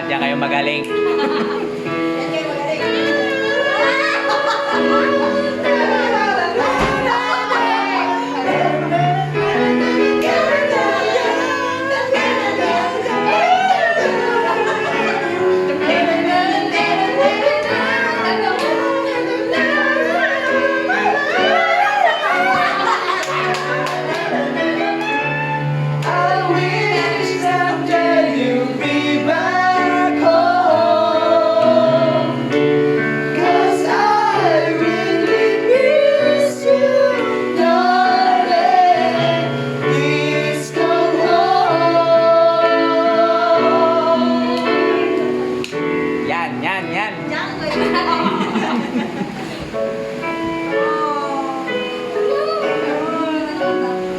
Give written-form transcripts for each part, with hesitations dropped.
Diyan kayo magaling. Yan kayo magaling. I wish someday you'll be back home, 'cause I really miss you, darling. Please come home. Yan, yan, yan. Diyan kayo magaling.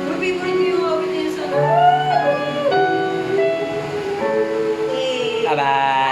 Ruby, mo rin yung awit niya sa... Bye-bye.